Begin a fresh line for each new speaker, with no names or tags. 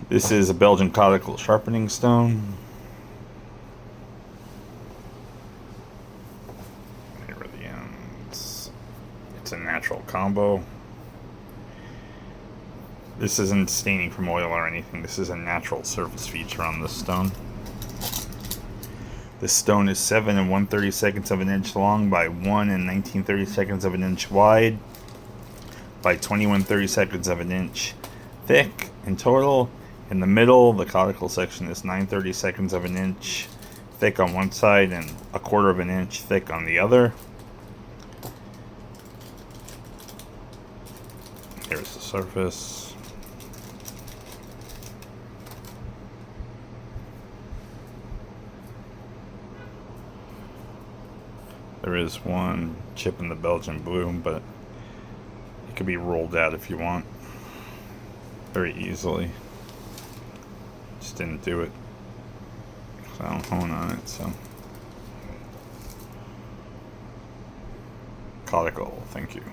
This is a Belgian Coticule sharpening stone. Here are the ends. It's a natural combo. This isn't staining from oil or anything. This is a natural surface feature on this stone. This stone is 7 1/32 of an inch long by 1 19/32 of an inch wide by 21 1/32 of an inch thick. In total, in the middle, the conical section is 9 1/32 of an inch thick on one side and 1/4 of an inch thick on the other. Here's the surface. There is one chip in the Belgian blue, but it could be rolled out if you want very easily. Just didn't do it because I don't hone on it. So, Coticule, thank you.